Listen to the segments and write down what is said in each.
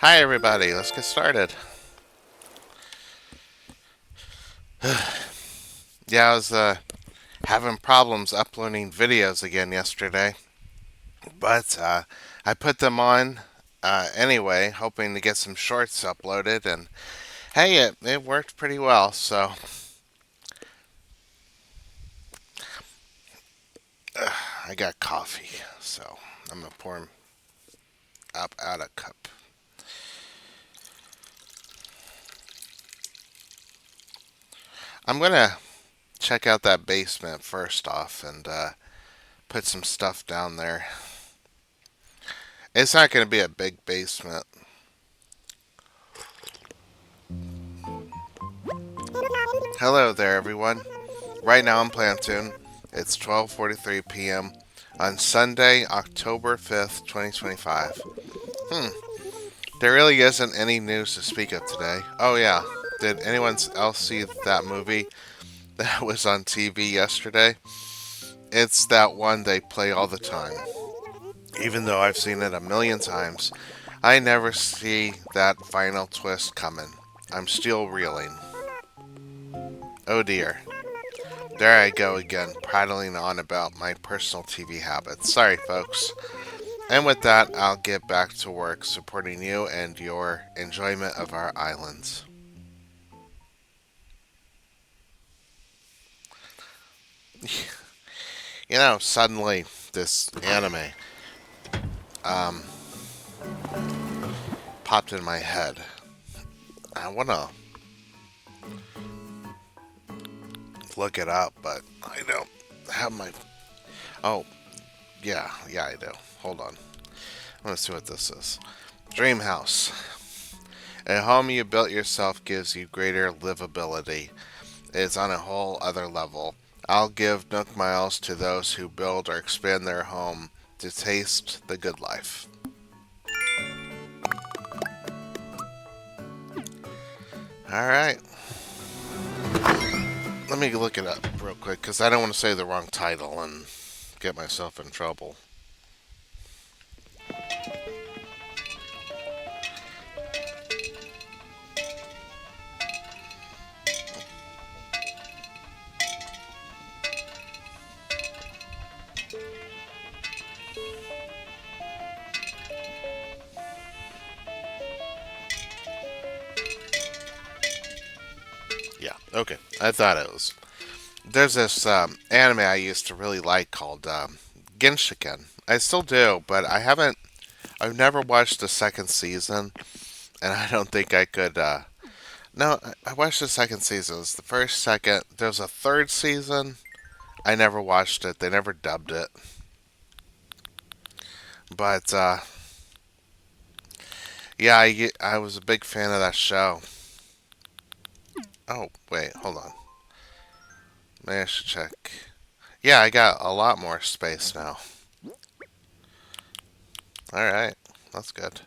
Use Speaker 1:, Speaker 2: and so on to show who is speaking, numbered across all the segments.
Speaker 1: Hi, everybody. Let's get started. Yeah, I was having problems uploading videos again yesterday, but I put them on anyway, hoping to get some shorts uploaded, and hey, it worked pretty well. So I got coffee, so I'm gonna pour 'em up out a cup. I'm gonna check out that basement first off and put some stuff down there. It's not gonna be a big basement. Hello there, everyone. Right now in Plantoon, it's 12:43 p.m. on Sunday, October 5th, 2025. Hmm, there really isn't any news to speak of today. Oh yeah, did anyone else see that movie that was on TV yesterday? It's that one they play all the time. Even though I've seen it a million times, I never see that final twist coming. I'm still reeling. Oh dear. There I go again, prattling on about my personal TV habits. Sorry, folks. And with that, I'll get back to work supporting you and your enjoyment of our islands. Suddenly, this anime um, popped in my head. I want to look it up, but I don't have my. Oh, yeah, I do. Hold on. I want to see what this is. Dream House. A home you built yourself gives you greater livability. It's on a whole other level. I'll give Nook Miles to those who build or expand their home to taste the good life. All right, let me look it up real quick because I don't want to say the wrong title and get myself in trouble. Yeah, okay. I thought it was. There's this anime I used to really like called Genshiken. I still do, but I haven't. I've never watched the second season, and I don't think I could. No, I watched the second season. It was the first, second. There was a third season. I never watched it. They never dubbed it. But yeah, I was a big fan of that show. Oh, wait, hold on. Maybe I should check. Yeah, I got a lot more space now. Alright, that's good.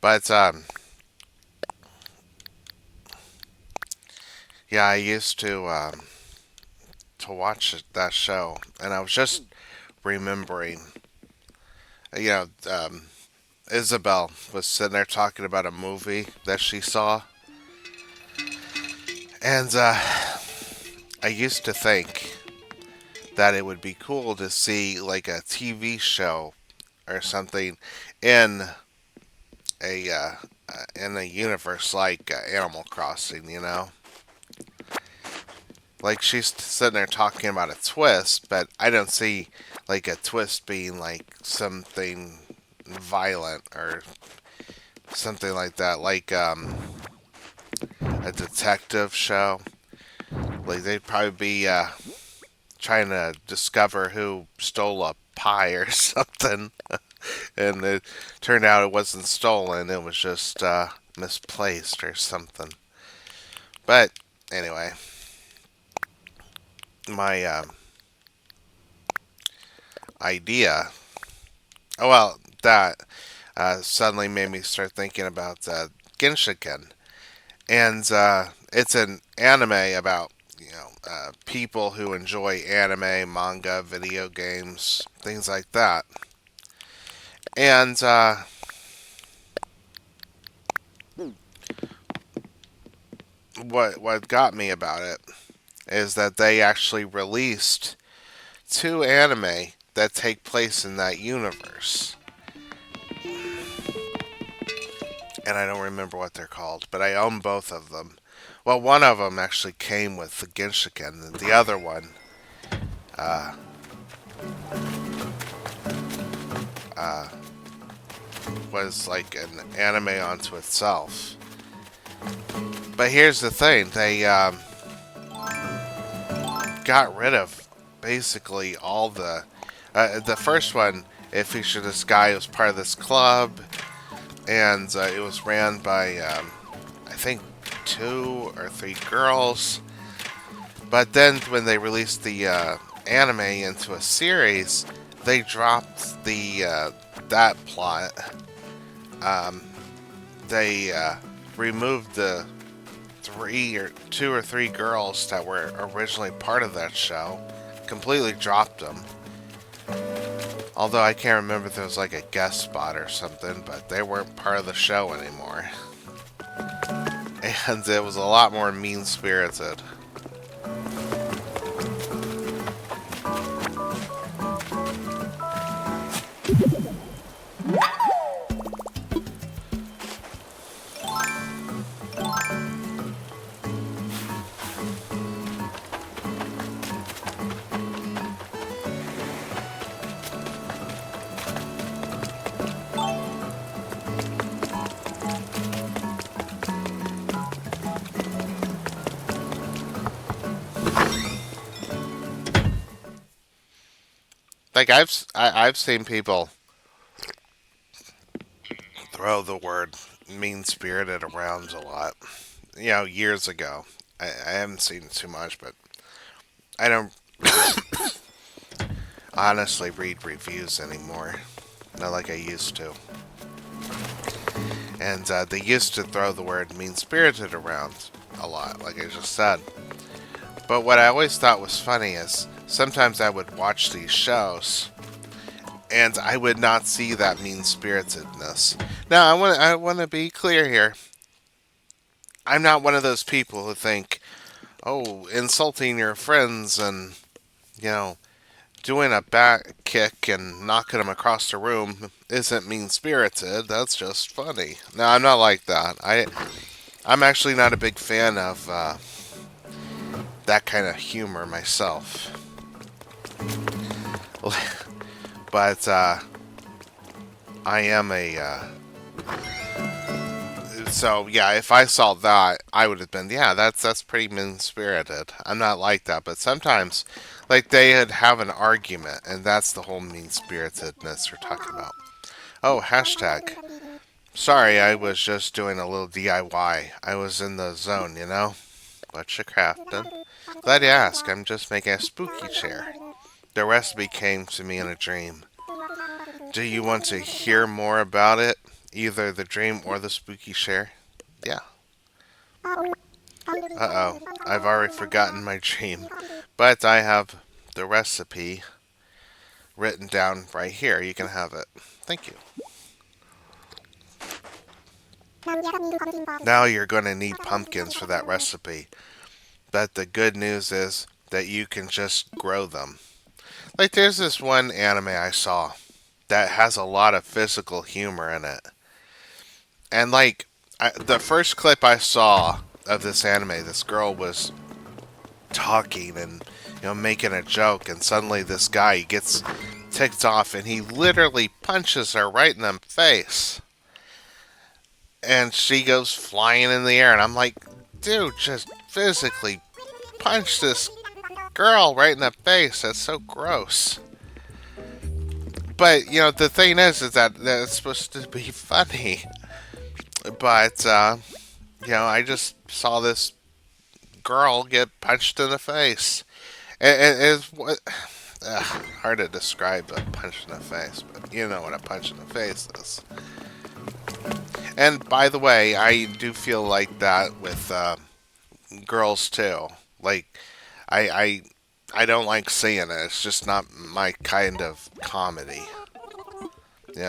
Speaker 1: But, yeah, I used to watch that show, and I was just remembering, you know, Isabel was sitting there talking about a movie that she saw, and I used to think that it would be cool to see like a TV show or something in a universe like Animal Crossing. Like she's sitting there talking about a twist, but I don't see like a twist being like something violent or something like that, like a detective show. Like they'd probably be trying to discover who stole a pie or something, and it turned out it wasn't stolen; it was just misplaced or something. But anyway, my idea. Oh well, that suddenly made me start thinking about Genshiken, and it's an anime about people who enjoy anime, manga, video games, things like that. And what got me about it is that they actually released two anime that take place in that universe. And I don't remember what they're called, but I own both of them. Well, one of them actually came with the Genshiken, and the other one uh, uh, was like an anime onto itself. But here's the thing: they got rid of basically all the. The first one, it featured this guy who was part of this club, and it was ran by I think two or three girls. But then when they released the anime into a series, they dropped the that plot. Um, they removed the three or two or three girls that were originally part of that show. Completely dropped them. Although I can't remember if there was like a guest spot or something, but they weren't part of the show anymore. And it was a lot more mean spirited. Like I've seen people throw the word mean spirited around a lot. You know, years ago. I haven't seen it too much, but I don't honestly read reviews anymore. Not like I used to. And they used to throw the word mean spirited around a lot, like I just said. But what I always thought was funny is sometimes I would watch these shows and I would not see that mean spiritedness. Now I want to be clear here. I'm not one of those people who think, oh, insulting your friends and you know doing a back kick and knocking them across the room isn't mean spirited. That's just funny. No, I'm not like that. I'm actually not a big fan of that kind of humor myself. But I am a so yeah. If I saw that, I would have been that's pretty mean spirited. I'm not like that, but sometimes like they'd have an argument, and that's the whole mean spiritedness we're talking about. Oh, hashtag. Sorry, I was just doing a little DIY. I was in the zone, you know. What you crafting? Glad you asked. I'm just making a spooky chair. The recipe came to me in a dream. Do you want to hear more about it? Either the dream or the spooky share? Yeah. Uh oh. I've already forgotten my dream. But I have the recipe written down right here. You can have it. Thank you. Now you're going to need pumpkins for that recipe. But the good news is that you can just grow them. Like there's this one anime I saw that has a lot of physical humor in it. And like the first clip I saw of this anime, this girl was talking and making a joke, and suddenly this guy gets ticked off and he literally punches her right in the face, and she goes flying in the air, and I'm like, dude, just physically punch this girl right in the face. That's so gross. But the thing is that it's supposed to be funny. But I just saw this girl get punched in the face. It's what hard to describe a punch in the face, but you know what a punch in the face is. And by the way, I do feel like that with girls too. Like I, I I don't like seeing it. It's just not my kind of comedy.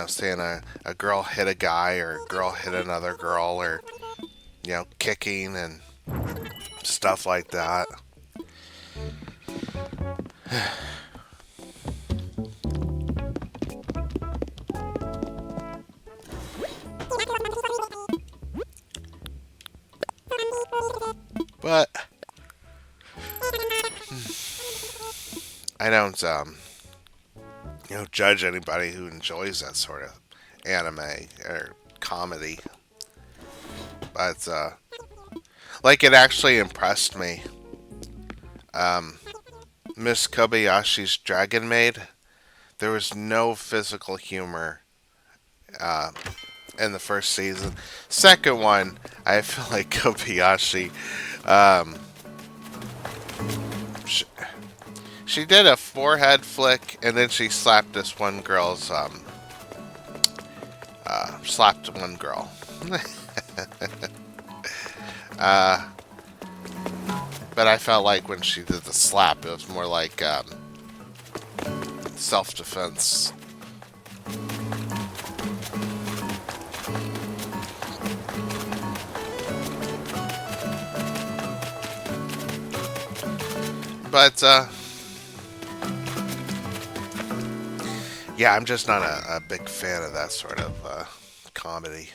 Speaker 1: Saying a girl hit a guy or a girl hit another girl or, kicking and stuff like that. But I don't, judge anybody who enjoys that sort of anime or comedy. But, like, it actually impressed me. Um, Miss Kobayashi's Dragon Maid, there was no physical humor uh, in the first season. Second one, I feel like Kobayashi, um, she, she did a forehead flick and then she slapped this one girl's, slapped one girl. uh, but I felt like when she did the slap, it was more like self-defense. But yeah, I'm just not a big fan of that sort of comedy.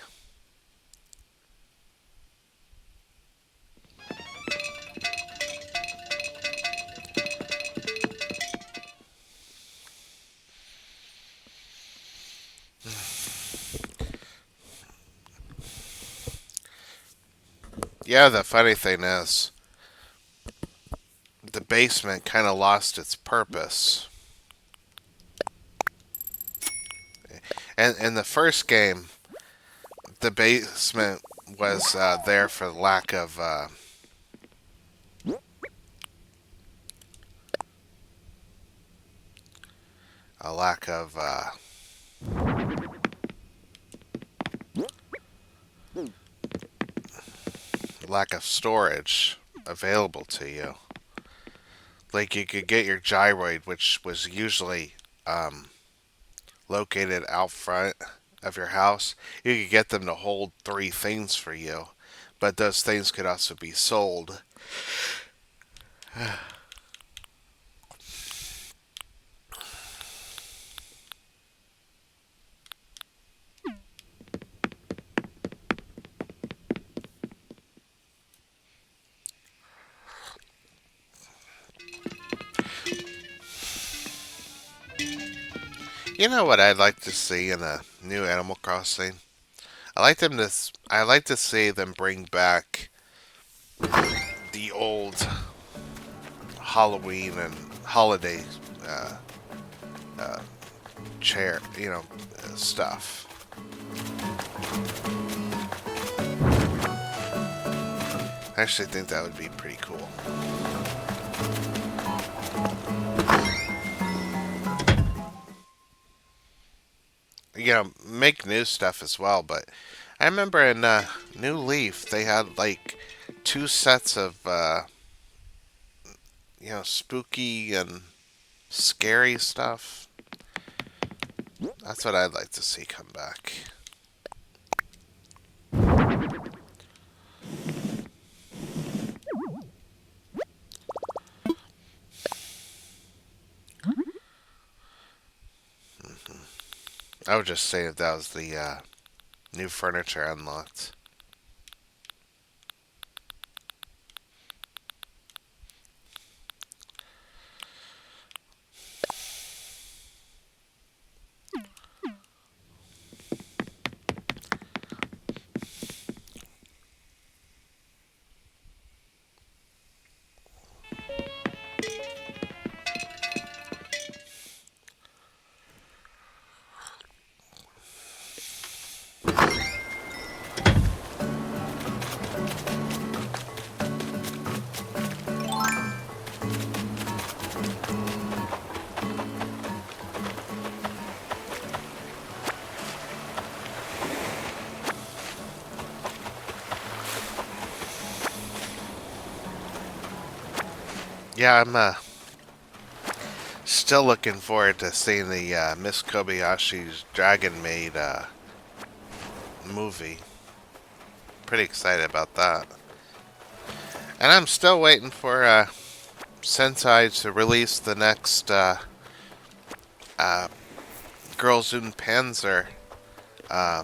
Speaker 1: Yeah, the funny thing is, the basement kind of lost its purpose. And in the first game, the basement was there for lack of a lack of storage available to you. Like you could get your gyroid, which was usually located out front of your house. You could get them to hold three things for you, but those things could also be sold. You know what I'd like to see in a new Animal Crossing? I like to see them bring back the old Halloween and holiday uh, uh, chair, stuff. I actually think that would be pretty cool. Make new stuff as well, but I remember in New Leaf they had like two sets of spooky and scary stuff. That's what I'd like to see come back. I would just say if that was the new furniture unlocked. Yeah, I'm Still looking forward to seeing the Miss Kobayashi's Dragon Maid movie. Pretty excited about that. And I'm still waiting for Sentai to release the next uh, Girls und Panzer uh,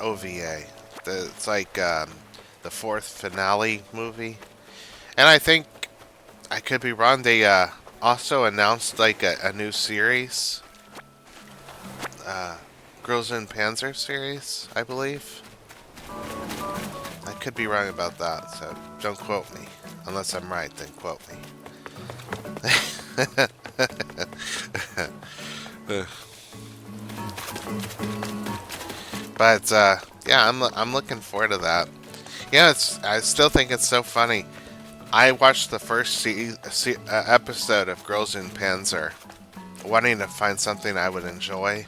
Speaker 1: OVA. It's like the fourth finale movie. And I think, I could be wrong, they also announced like a new series. Girls und Panzer series, I believe. I could be wrong about that, so don't quote me. Unless I'm right, then quote me. But yeah, I'm looking forward to that. Yeah, I still think it's so funny. I watched the first episode of Girls in Panzer, wanting to find something I would enjoy.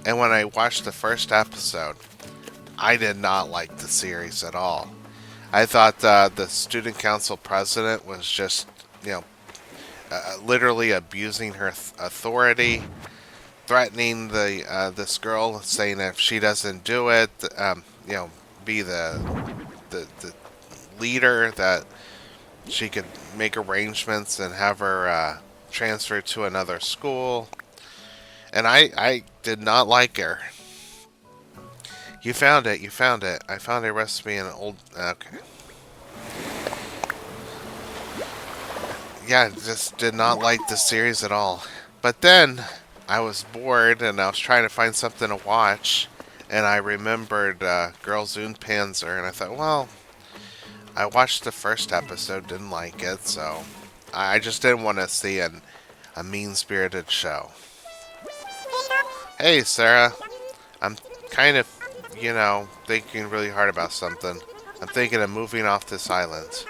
Speaker 1: And when I watched the first episode, I did not like the series at all. I thought the student council president was just, you know, literally abusing her authority, threatening this girl, saying if she doesn't do it, you know, be the leader, that she could make arrangements and have her transferred to another school. And I did not like her. You found it. You found it. I found a recipe in an old. Okay. Yeah, just did not like the series at all. But then I was bored and I was trying to find something to watch, and I remembered Girls und Panzer, and I thought, well, I watched the first episode, didn't like it, so I just didn't want to see a mean-spirited show. Hey, Sarah. I'm kind of, thinking really hard about something. I'm thinking of moving off this island.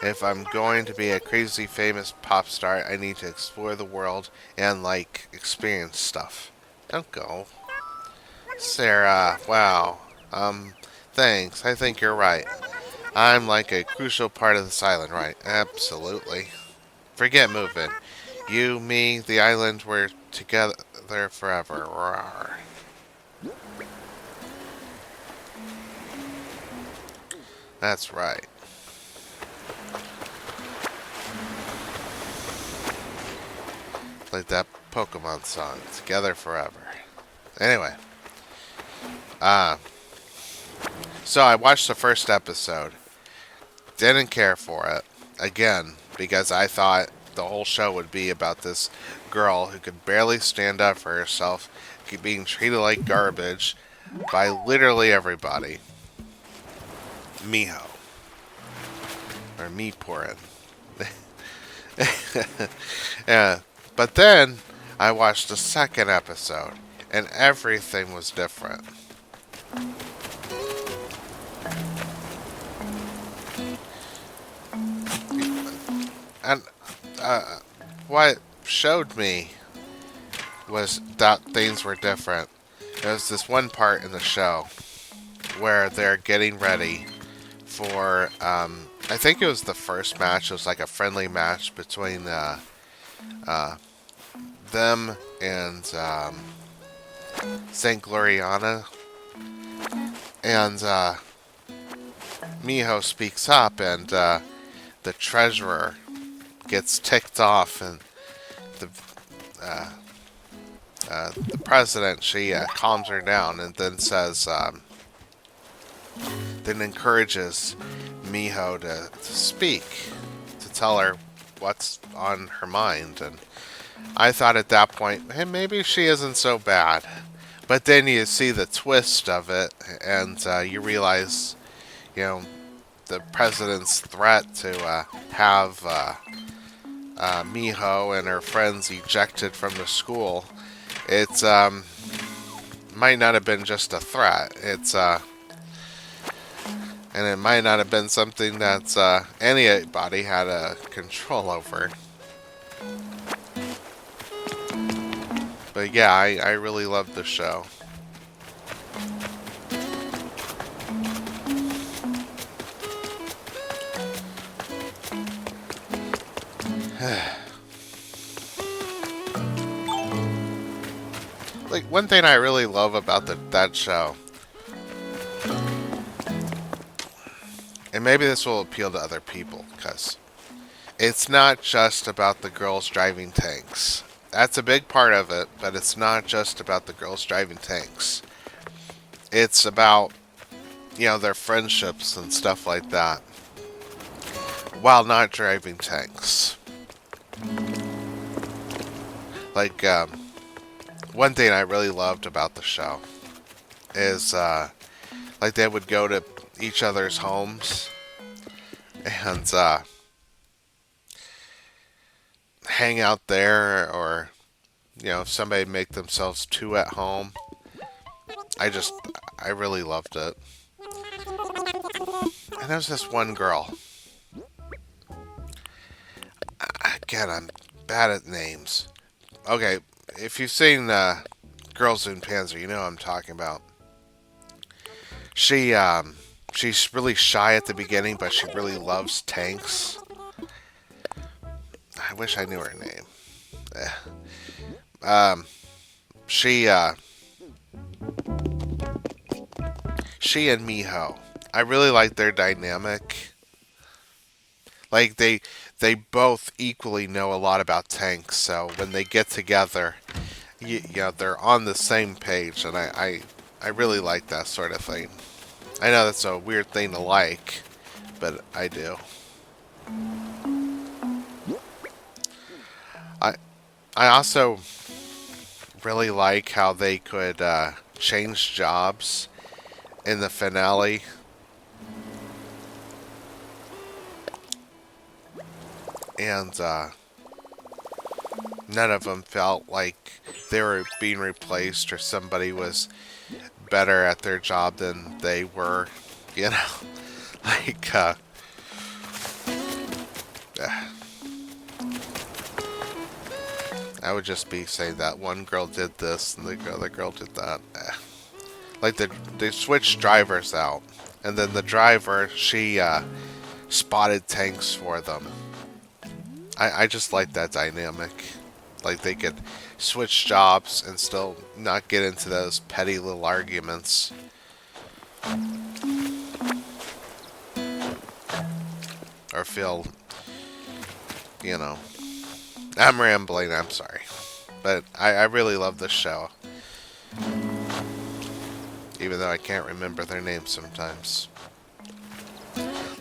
Speaker 1: If I'm going to be a crazy famous pop star, I need to explore the world and, experience stuff. Don't go. Sarah, wow. Thanks. I think you're right. I'm like a crucial part of this island, right? Absolutely. Forget moving. You, me, the island, we're together forever. Rawr. That's right. Like that Pokemon song, Together Forever. Anyway. So I watched the first episode. Didn't care for it. Again, because I thought the whole show would be about this girl who could barely stand up for herself, being treated like garbage by literally everybody. Miho. Or Miporin. Yeah. But then I watched the second episode, and everything was different. And what showed me was that things were different. There was this one part in the show where they're getting ready for, I think it was the first match. It was like a friendly match between them and Saint Gloriana. And Miho speaks up, and the treasurer gets ticked off, and the president, she calms her down, and then says, then encourages Miho to speak, to tell her what's on her mind. And I thought at that point, hey, maybe she isn't so bad. But then you see the twist of it, and you realize, the president's threat to have Miho and her friends ejected from the school. It's might not have been just a threat. It's and it might not have been something that anybody had a control over. But yeah, I really loved the show. Like, one thing I really love about that show, and maybe this will appeal to other people, because it's not just about the girls driving tanks. That's a big part of it, but it's not just about the girls driving tanks. It's about, their friendships and stuff like that, while not driving tanks. Like, one thing I really loved about the show is, like, they would go to each other's homes and hang out there, or if somebody make themselves too at home. I really loved it. And there was this one girl. Again, I'm bad at names. Okay, if you've seen Girls in Panzer, you know what I'm talking about. She's really shy at the beginning, but she really loves tanks. I wish I knew her name. Um, she and Miho. I really like their dynamic. Like, they both equally know a lot about tanks, so when they get together, they're on the same page, and I really like that sort of thing. I know that's a weird thing to like, but I do. I I also really like how they could change jobs in the finale. And none of them felt like they were being replaced or somebody was better at their job than they were. You know, like I would just be saying that one girl did this and the other girl did that. Like they switched drivers out, and then the driver, she spotted tanks for them. I just like that dynamic. Like, they could switch jobs and still not get into those petty little arguments. Or feel, I'm rambling, I'm sorry. But I really love this show. Even though I can't remember their names sometimes.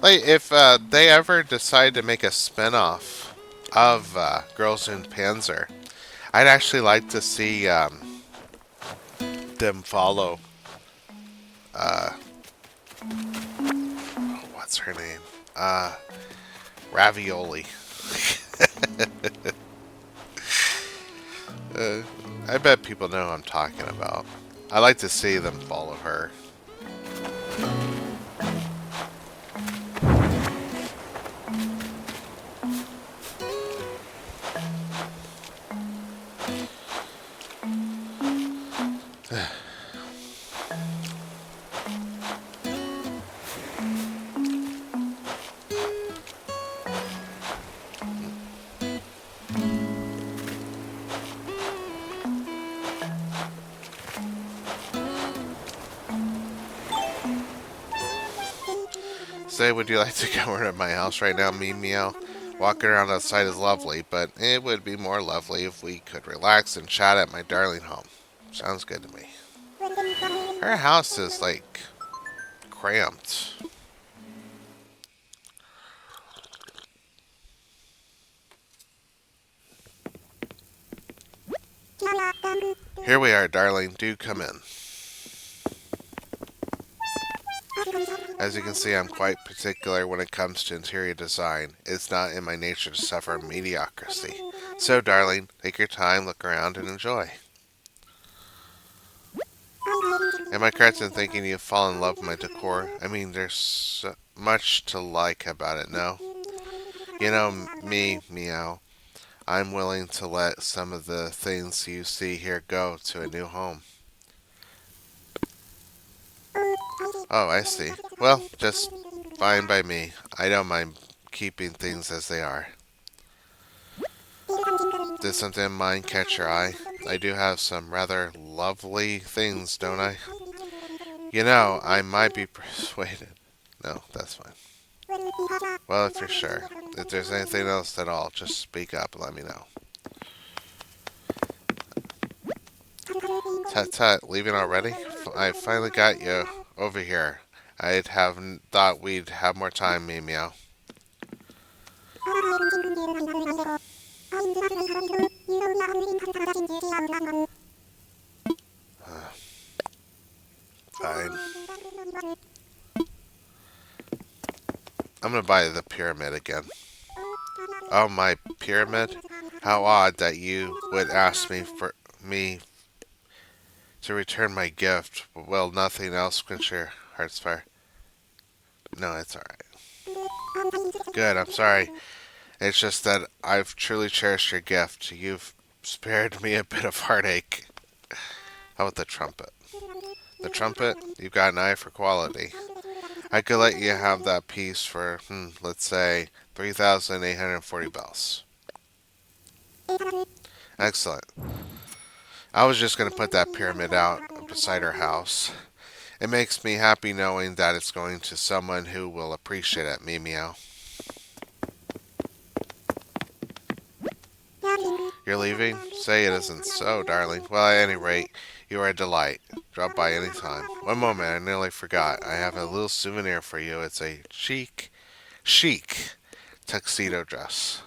Speaker 1: Like, if they ever decide to make a spin-off of Girls in Panzer, I'd actually like to see them follow what's her name? Ravioli. I bet people know who I'm talking about. I like to see them follow her. Say, would you like to come over to my house right now, Meow? Walking around outside is lovely, but it would be more lovely if we could relax and chat at my darling home. Sounds good to me. Her house is, like, cramped. Here we are, darling. Do come in. As you can see, I'm quite particular when it comes to interior design. It's not in my nature to suffer mediocrity. So, darling, take your time, look around, and enjoy. Am I correct in thinking you've fallen in love with my decor? I mean, there's so much to like about it, no? You know me, Meow. I'm willing to let some of the things you see here go to a new home. Oh, I see. Well, just fine by me. I don't mind keeping things as they are. Did something in mine catch your eye? I do have some rather lovely things, don't I? You know, I might be persuaded. No, that's fine. Well, if you're sure. If there's anything else at all, just speak up and let me know. Tut tut, leaving already? I finally got you over here. I'd have thought we'd have more time, Meow. Fine. I'm gonna buy the pyramid again. Oh, my pyramid? How odd that you would ask me to return my gift. Well, nothing else quench your heart's fire. No, it's alright. Good, I'm sorry. It's just that I've truly cherished your gift. You've spared me a bit of heartache. How about the trumpet? The trumpet? You've got an eye for quality. I could let you have that piece for, let's say, 3,840 bells. Excellent. I was just going to put that pyramid out beside our house. It makes me happy knowing that it's going to someone who will appreciate it, Meow. You're leaving? Say it isn't so, darling. Well, at any rate, you are a delight. Drop by any time. One moment, I nearly forgot. I have a little souvenir for you. It's a chic tuxedo dress.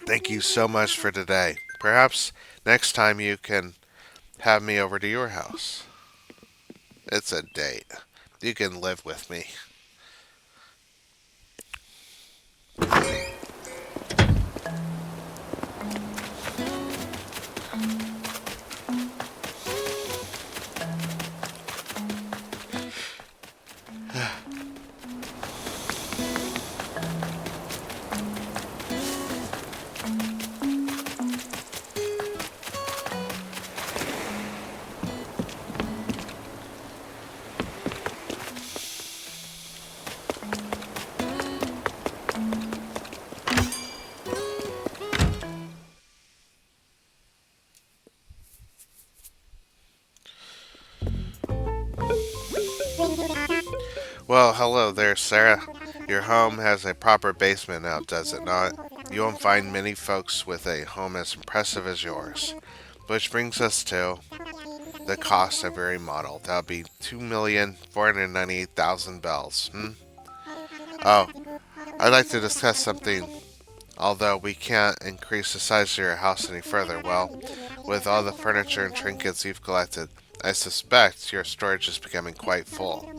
Speaker 1: Thank you so much for today. Perhaps next time you can have me over to your house. It's a date. You can live with me. Well, hello there, Sarah. Your home has a proper basement now, does it not? You won't find many folks with a home as impressive as yours. Which brings us to the cost of very model. That'll be 2,498,000 bells. Oh, I'd like to discuss something. Although we can't increase the size of your house any further, well, with all the furniture and trinkets you've collected, I suspect your storage is becoming quite full.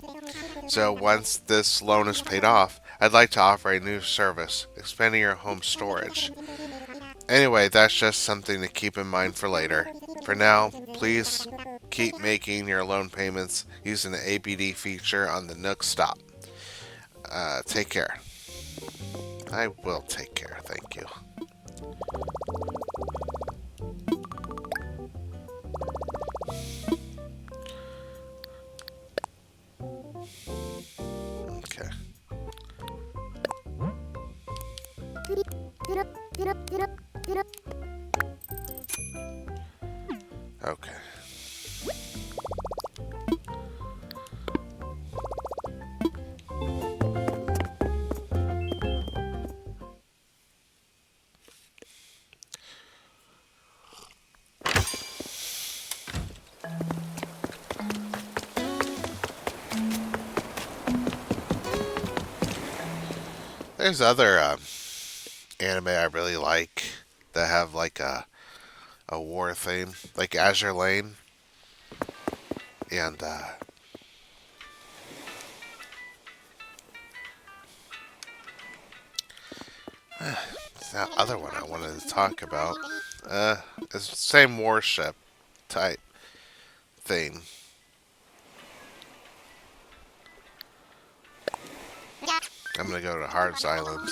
Speaker 1: So once this loan is paid off, I'd like to offer a new service, expanding your home storage. Anyway, that's just something to keep in mind for later. For now, please keep making your loan payments using the ABD feature on the Nook Stop. Take care. I will take care, thank you. Okay. Okay. There's other anime I really like that have like a war theme, like Azure Lane, and that other one I wanted to talk about. It's the same warship type thing. I'm gonna go to Hards Island.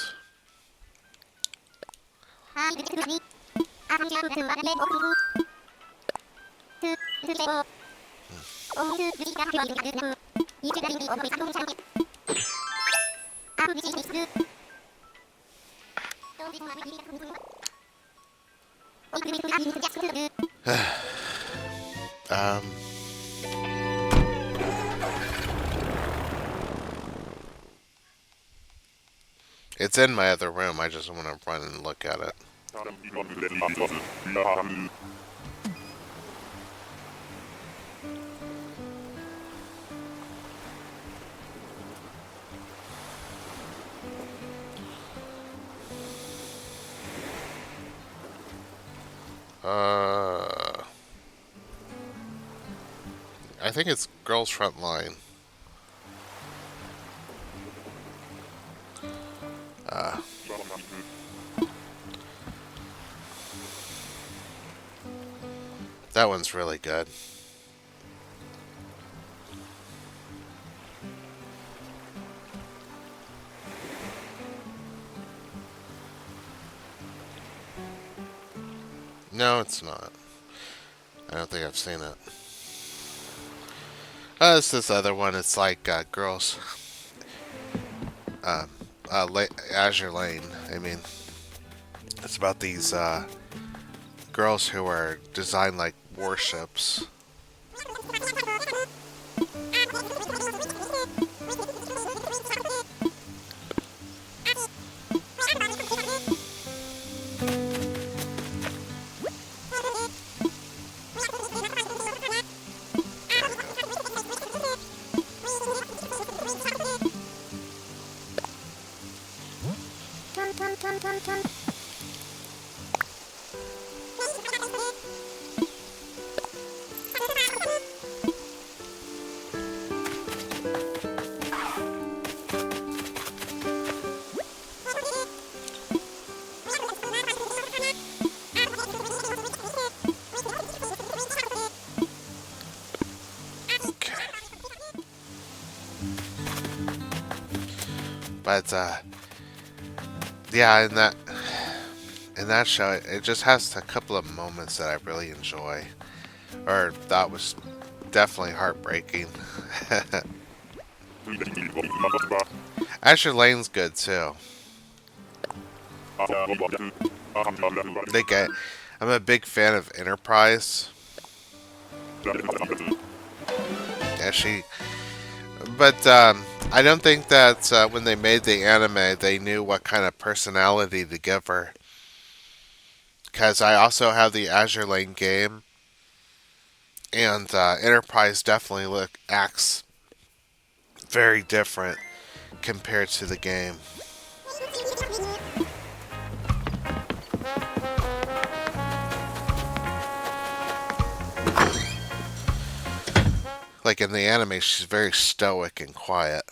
Speaker 1: um, it's in my other room. I just want to run and look at it. I think it's Girls Front Line. That one's really good. No, it's not. I don't think I've seen it. It's this other one. It's like Girls... Azure Lane. I mean, it's about these girls who are designed like warships. But yeah, in that show, it just has a couple of moments that I really enjoy, or thought was definitely heartbreaking. Azure Lane's good too. I'm a big fan of Enterprise. Yeah, but I don't think that when they made the anime, they knew what kind of personality to give her. Because I also have the Azure Lane game, and Enterprise definitely acts very different compared to the game. Like in the anime, she's very stoic and quiet.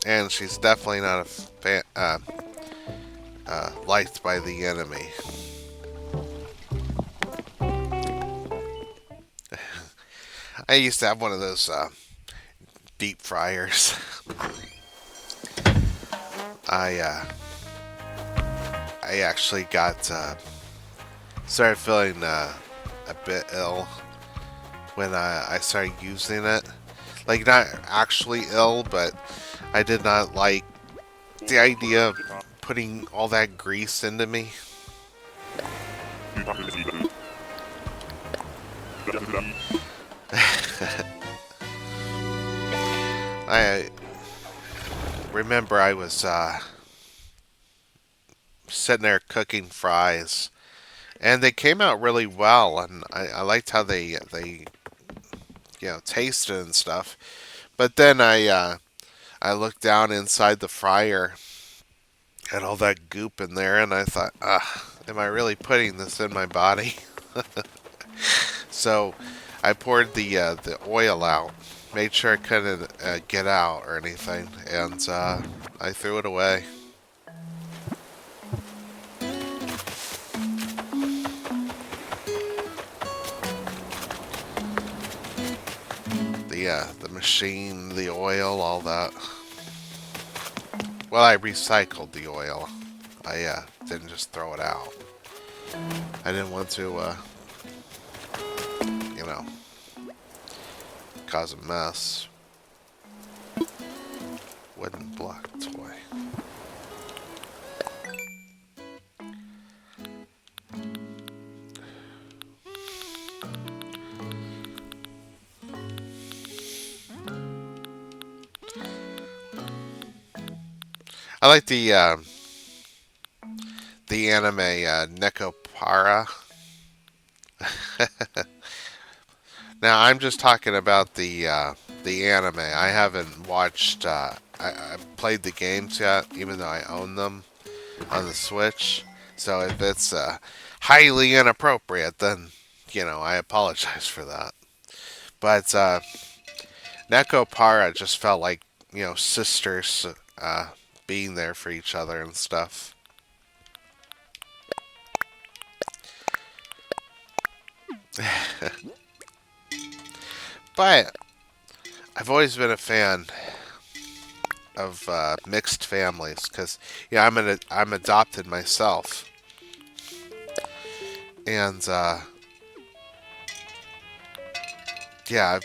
Speaker 1: And she's definitely not a fan, liked by the enemy. I used to have one of those deep fryers. I actually got started feeling a bit ill when I started using it. Like, not actually ill, but I did not like the idea of putting all that grease into me. I remember I was sitting there cooking fries, and they came out really well, and I liked how they tasted and stuff. But then I looked down inside the fryer, had all that goop in there, and I thought, am I really putting this in my body? So I poured the oil out, made sure it couldn't get out or anything, and I threw it away. The machine, the oil, all that. Well, I recycled the oil. I didn't just throw it out. I didn't want to, cause a mess. Wooden block toy. I like the anime Nekopara. Now I'm just talking about the anime. I haven't watched. I played the games yet, even though I own them on the Switch. So if it's highly inappropriate, then I apologize for that. But Nekopara just felt like sisters being there for each other and stuff. But I've always been a fan of mixed families because I'm adopted myself, and yeah,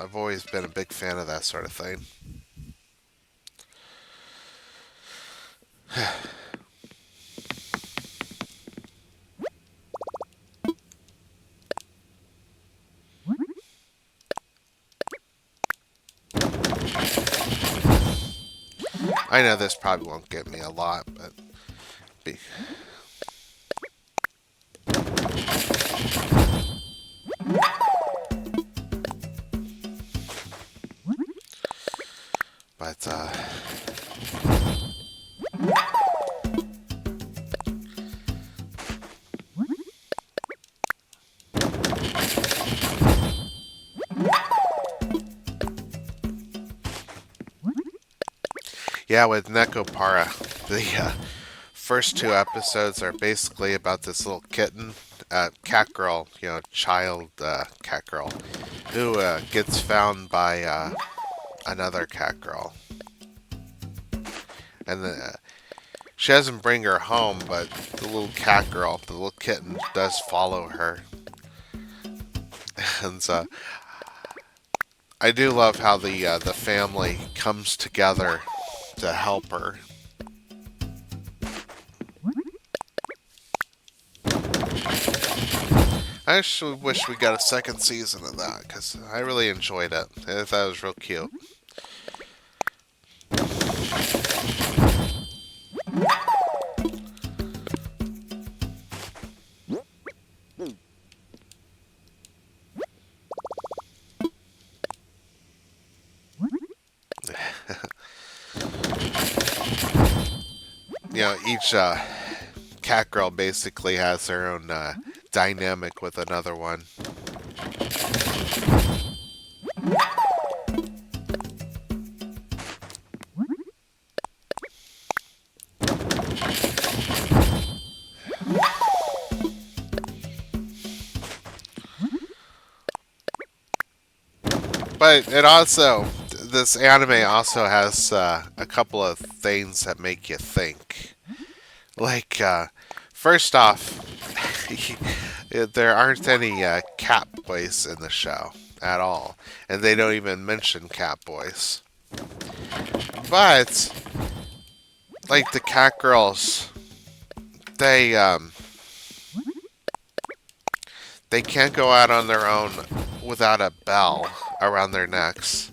Speaker 1: I've always been a big fan of that sort of thing. I know this probably won't get me a lot, but be, but yeah, with Nekopara, the first two episodes are basically about this little kitten, cat girl, child cat girl, who gets found by another cat girl, and she doesn't bring her home, but the little cat girl, the little kitten, does follow her, and I do love how the family comes together to help her. I actually wish we got a second season of that because I really enjoyed it. I thought it was real cute. Each cat girl basically has their own dynamic with another one. But this anime also has a couple of things that make you think. Like, first off, there aren't any cat boys in the show at all. And they don't even mention cat boys. But, like the cat girls, they can't go out on their own without a bell around their necks.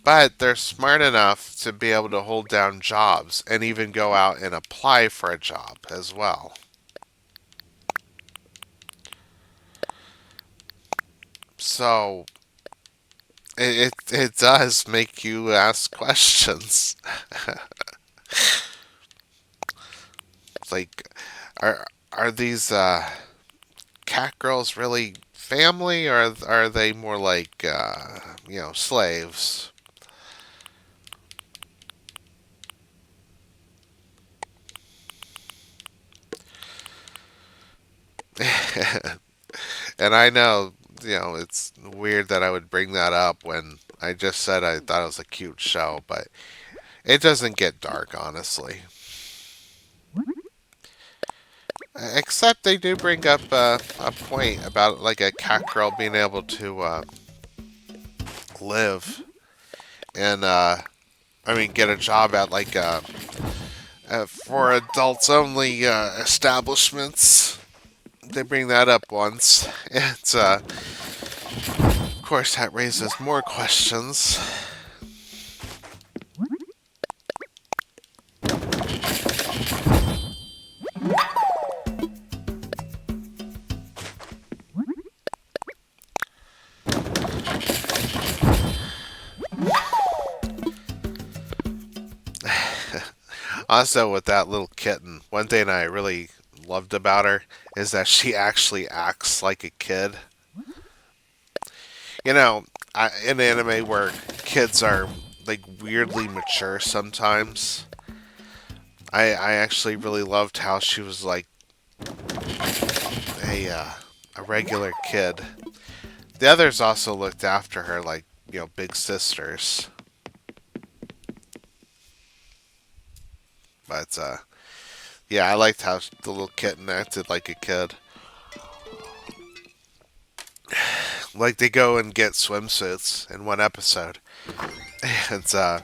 Speaker 1: But they're smart enough to be able to hold down jobs and even go out and apply for a job as well. So it does make you ask questions. Like, are these cat girls really family, or are they more like slaves? And I know, it's weird that I would bring that up when I just said I thought it was a cute show, but it doesn't get dark, honestly. Except they do bring up a point about like a cat girl being able to live and I mean get a job at like for adults only establishments. They bring that up once, and of course that raises more questions. Also, with that little kitten, one thing I really loved about her is that she actually acts like a kid. You know, in anime where kids are like weirdly mature sometimes, I actually really loved how she was like a regular kid. The others also looked after her like big sisters, but yeah, I liked how the little kitten acted like a kid. Like they go and get swimsuits in one episode, and the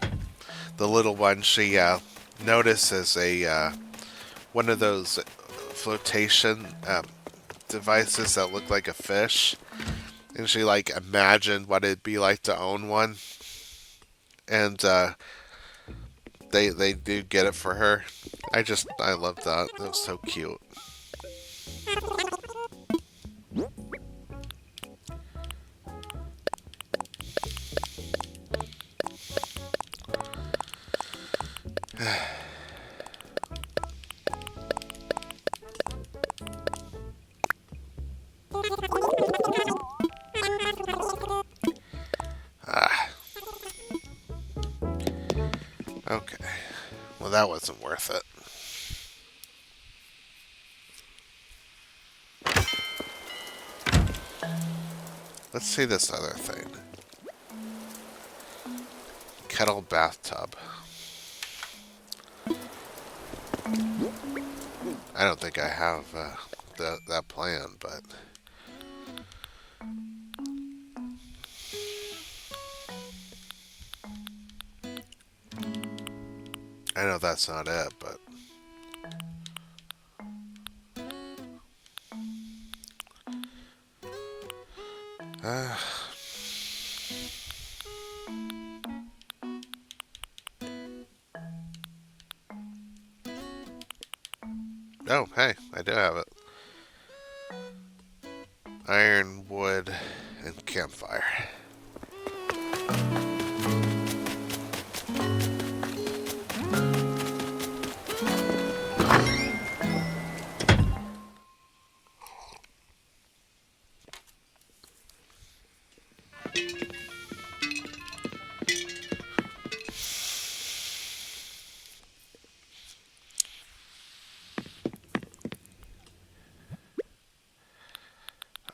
Speaker 1: little one she notices a one of those flotation devices that look like a fish, and she like imagined what it'd be like to own one, and they do get it for her. I love that. It was so cute. Ah, okay. Well, that wasn't worth it. Let's see this other thing. Kettle bathtub. I don't think I have that plan, but I know that's not it, but uh, oh, hey, I do have it. Iron, wood, and campfire.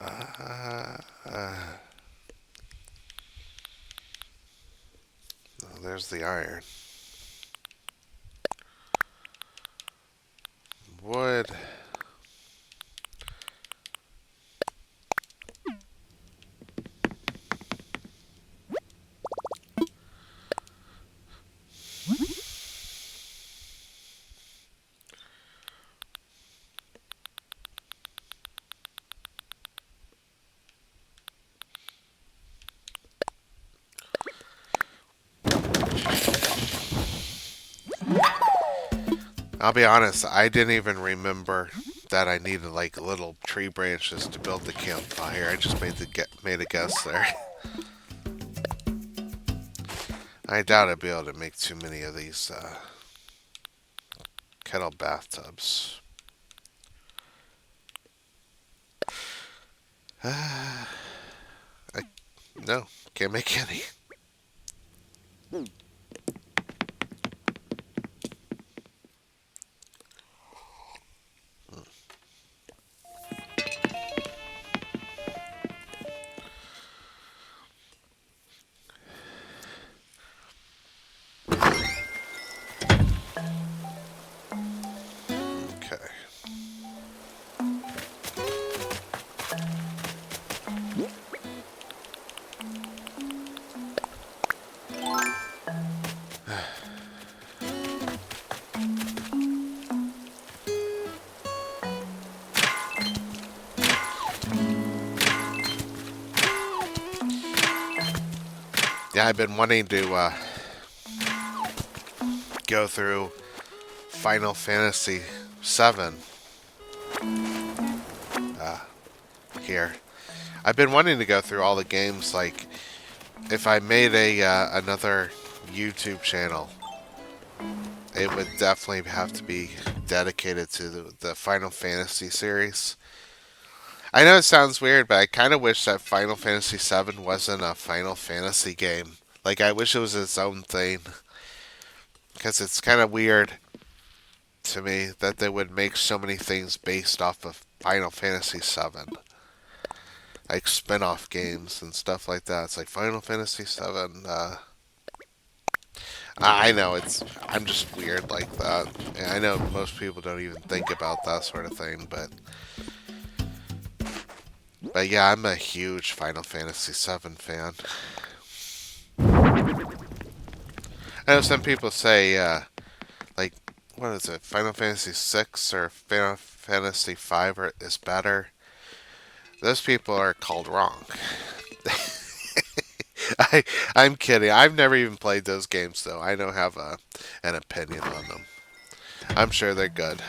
Speaker 1: Uh, uh, there's the iron. Wood. I'll be honest, I didn't even remember that I needed like little tree branches to build the campfire. I just made a guess there. I doubt I'd be able to make too many of these kettle bathtubs. I, no, can't make any. Okay. Yeah, I've been wanting to go through Final Fantasy VII here. I've been wanting to go through all the games. Like, if I made a another YouTube channel, it would definitely have to be dedicated to the Final Fantasy series. I know it sounds weird, but I kind of wish that Final Fantasy VII wasn't a Final Fantasy game. Like, I wish it was its own thing. Because it's kind of weird to me that they would make so many things based off of Final Fantasy VII. Like spin-off games and stuff like that. It's like Final Fantasy VII. I know it's. I'm just weird like that. And I know most people don't even think about that sort of thing, but yeah, I'm a huge Final Fantasy VII fan. I know some people say like, what is it? Final Fantasy 6 or Final Fantasy 5 is better. Those people are called wrong. I, I'm kidding. I've never even played those games, though. I don't have an opinion on them. I'm sure they're good.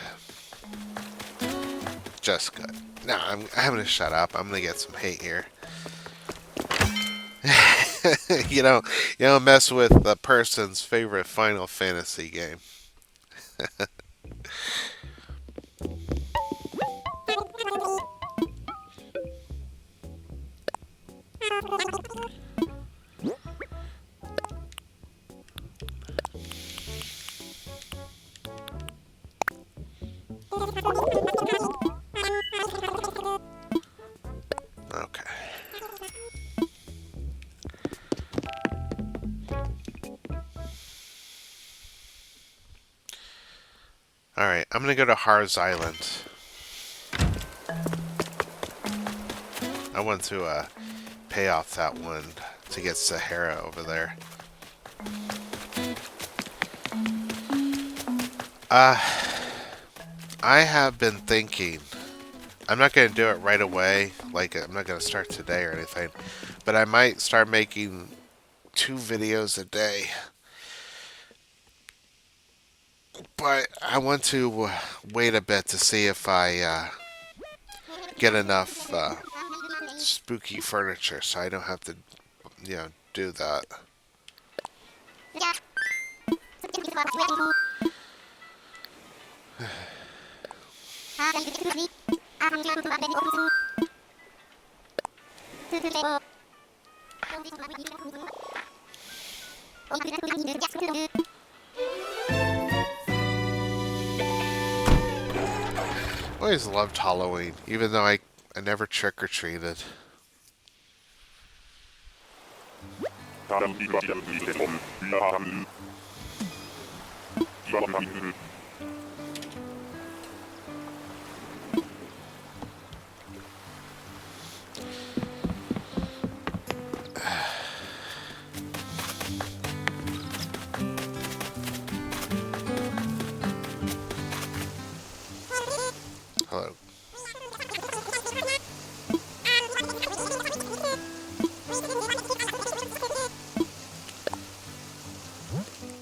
Speaker 1: Just good. No, I'm going to shut up. I'm going to get some hate here. you know, you don't mess with the person's favorite Final Fantasy game. Okay. Alright, I'm going to go to Har's Island. I want to pay off that one to get Sahara over there. I have been thinking, I'm not going to do it right away, like I'm not going to start today or anything, but I might start making 2 videos a day. But I want to wait a bit to see if I get enough spooky furniture so I don't have to, do that. I always loved Halloween, even though I never trick-or-treated. Hello.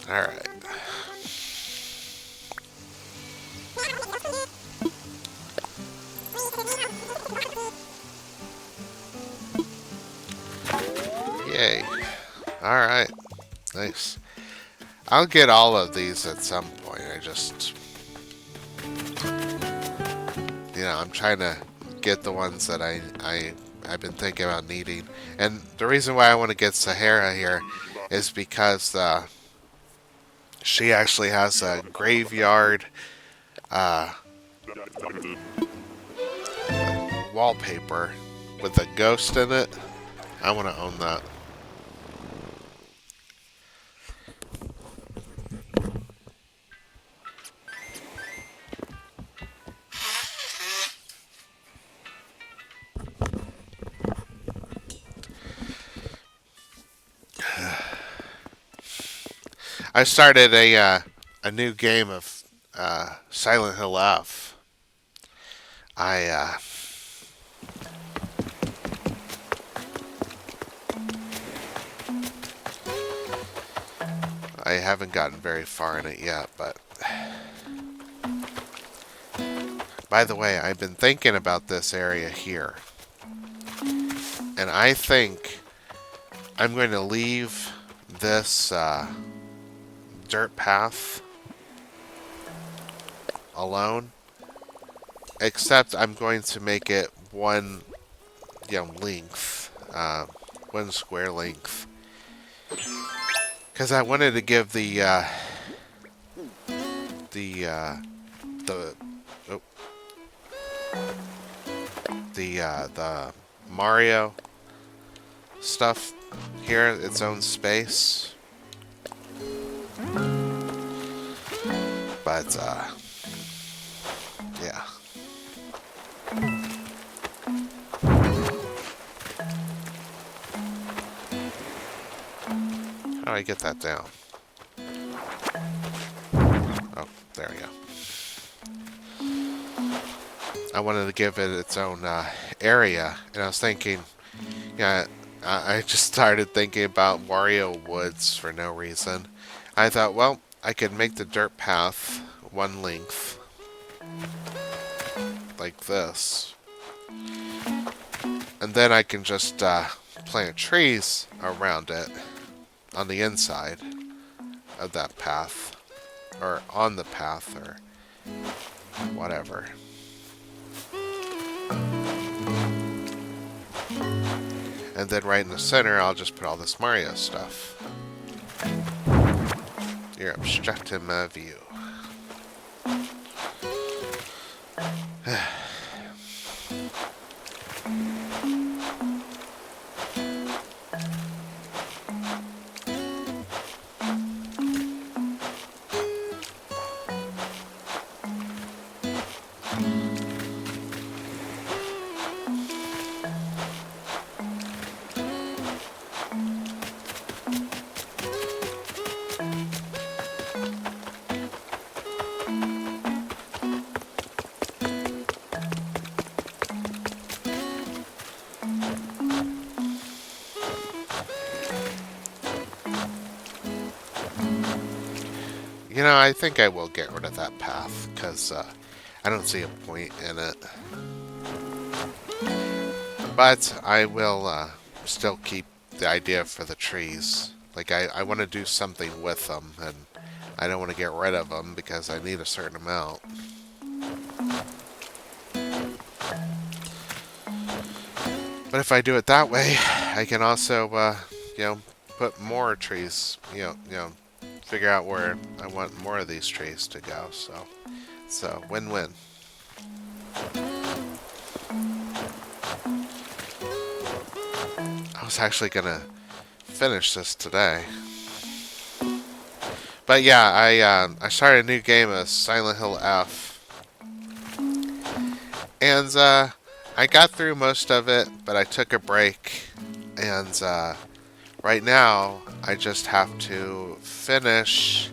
Speaker 1: Alright. Yay. Alright. Nice. I'll get all of these at some point. I'm trying to get the ones that I've been thinking about needing. And the reason why I want to get Sahara here is because she actually has a graveyard wallpaper with a ghost in it. I want to own that. I started a new game of Silent Hill F. I I haven't gotten very far in it yet, but... By the way, I've been thinking about this area here. And I think I'm going to leave this dirt path alone. Except I'm going to make it one, length. One square length. Because I wanted to give the Mario stuff here its own space. But yeah. How do I get that down? Oh, there we go. I wanted to give it its own area, and I was thinking, yeah, I just started thinking about Wario Woods for no reason. I thought, well, I could make the dirt path one length, like this, and then I can just plant trees around it on the inside of that path, or on the path, or whatever. And then right in the center, I'll just put all this Mario stuff. You're obstructing my view. You know, I think I will get rid of that path, because I don't see a point in it. But I will still keep the idea for the trees. Like, I want to do something with them, and I don't want to get rid of them because I need a certain amount. But if I do it that way, I can also, put more trees, figure out where I want more of these trees to go. So win-win. I was actually gonna finish this today, but yeah, I started a new game of Silent Hill F, and I got through most of it, but I took a break, and right now I just have to finish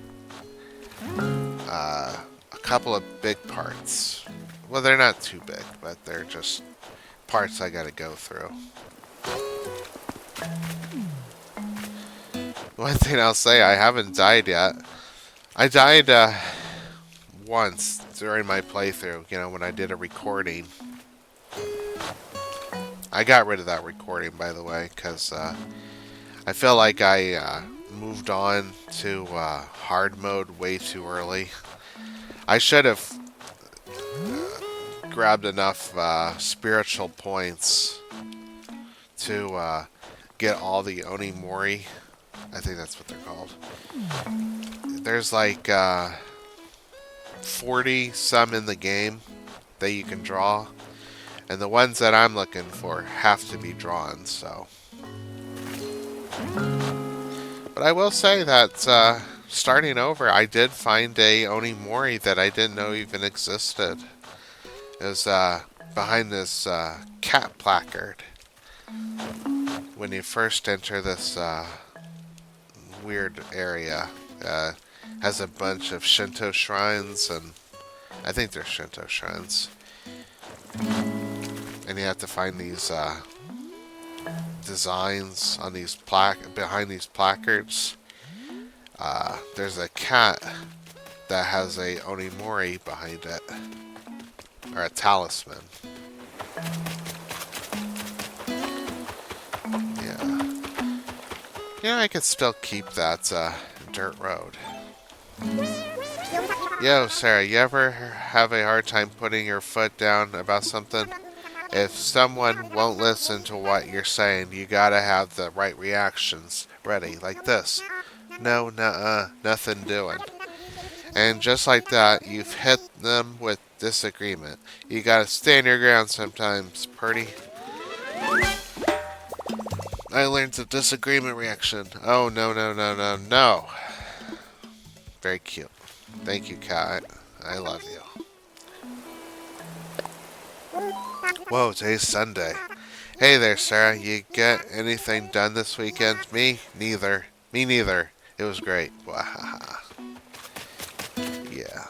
Speaker 1: a couple of big parts. Well, they're not too big, but they're just parts I gotta go through. One thing I'll say, I haven't died yet. I died once during my playthrough, when I did a recording. I got rid of that recording, by the way, because I feel like I moved on to hard mode way too early. I should have grabbed enough spiritual points to get all the Onimori. I think that's what they're called. There's like 40 some in the game that you can draw, and the ones that I'm looking for have to be drawn, so. But I will say that starting over, I did find a Onimori that I didn't know even existed. It was behind this cat placard. When you first enter this weird area, has a bunch of Shinto shrines, and I think they're Shinto shrines. And you have to find these designs on these behind these placards. There's a cat that has a Onimori behind it, or a talisman. Yeah. Yeah, I could still keep that dirt road. Yo, Sarah, you ever have a hard time putting your foot down about something? If someone won't listen to what you're saying, you gotta have the right reactions ready, like this. No, nuh-uh, nothing doing. And just like that, you've hit them with disagreement. You gotta stand your ground sometimes, Purdy. I learned the disagreement reaction. Oh, no, no, no, no, no. Very cute. Thank you, Cat. I love you. Whoa, today's Sunday. Hey there, Sarah. You get anything done this weekend? Me? Neither. Me neither. It was great. Wahaha. Yeah.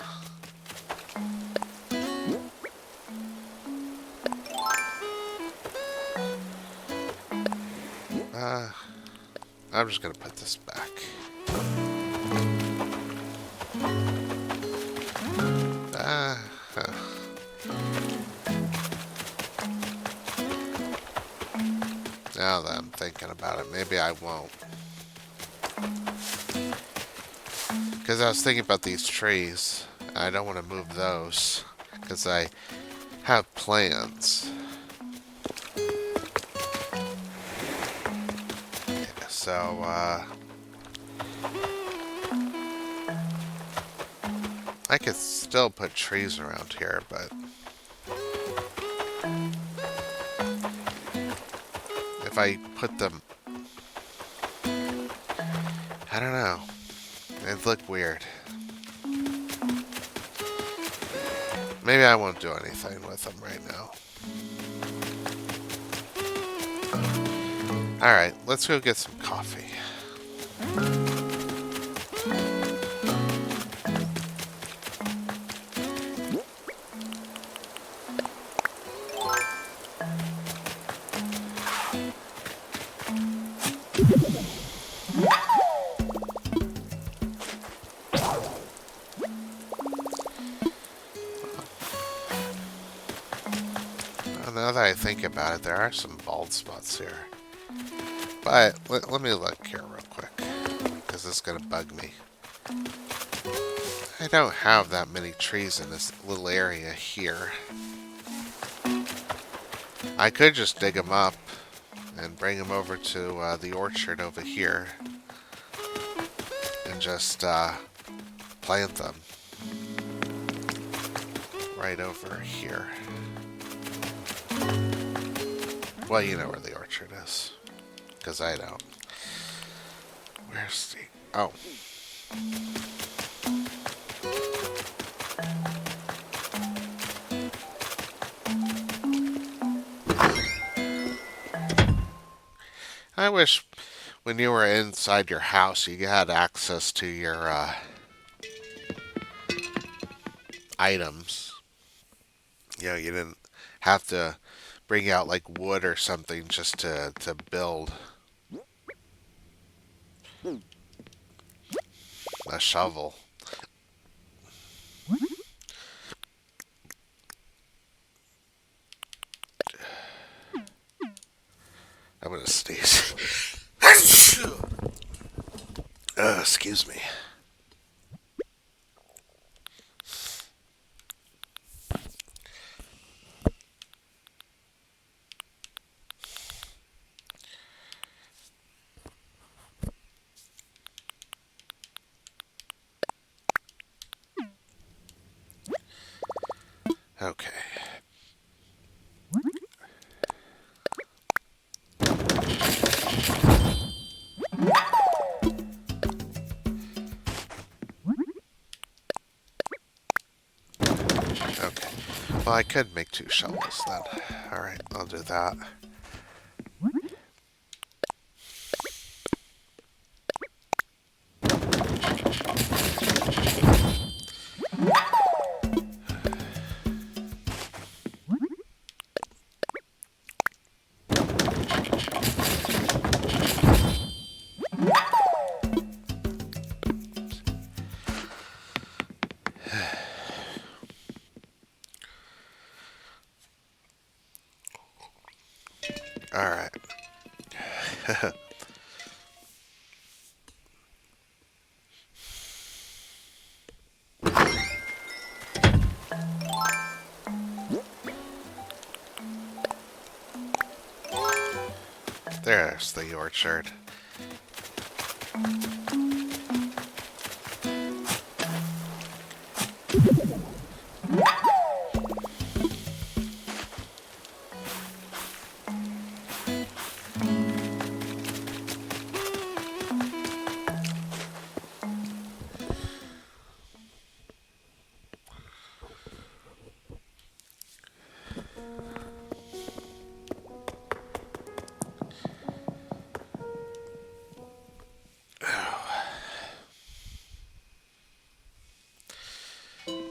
Speaker 1: I'm just gonna put this back. Huh. Now that I'm thinking about it, maybe I won't. Because I was thinking about these trees. I don't want to move those. Because I have plans. Yeah, so, I could still put trees around here, but if I put them, I don't know, it'd look weird. Maybe I won't do anything with them right now. Alright, let's go get some coffee. Now that I think about it, there are some bald spots here. But let me look here real quick, because this is going to bug me. I don't have that many trees in this little area here. I could just dig them up and bring them over to the orchard over here and just plant them right over here. Well, you know where the orchard is, because I don't. Where's the... Oh. I wish when you were inside your house you had access to your items. You know, you didn't have to bring out like wood or something just to build a shovel. I'm gonna sneeze. Excuse me. Okay. Okay. Well, I could make 2 shovels then. Alright, I'll do that. Alright. There's the orchard.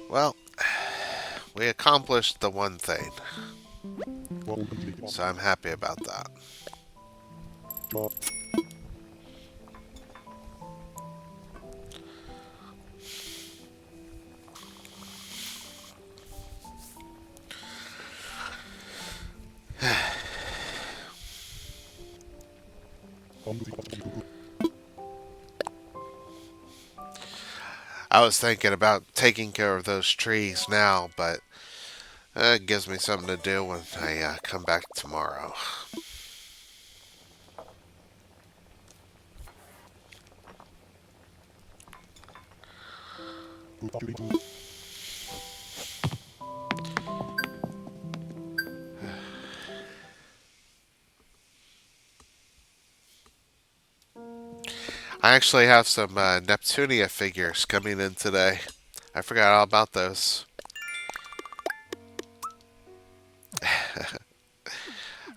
Speaker 1: Well, we accomplished the one thing, so I'm happy about that. I was thinking about taking care of those trees now, but it gives me something to do when I come back tomorrow. I actually have some Neptunia figures coming in today. I forgot all about those.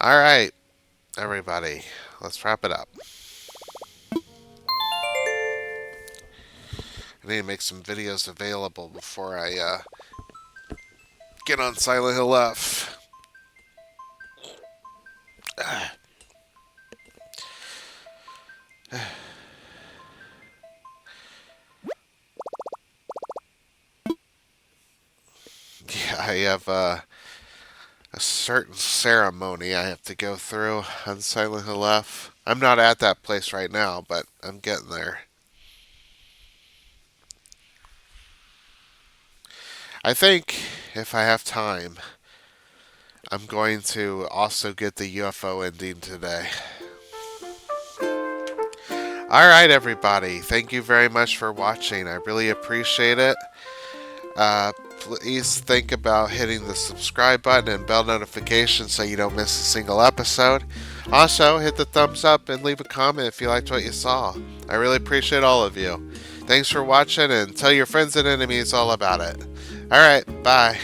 Speaker 1: Alright, everybody, let's wrap it up. I need to make some videos available before I get on Silent Hill F. Yeah, I have a certain ceremony I have to go through on Silent Hill F. I'm not at that place right now, but I'm getting there. I think if I have time, I'm going to also get the UFO ending today. Alright, everybody. Thank you very much for watching. I really appreciate it. Please think about hitting the subscribe button and bell notification so you don't miss a single episode. Also, hit the thumbs up and leave a comment if you liked what you saw. I really appreciate all of you. Thanks for watching, and tell your friends and enemies all about it. Alright, bye.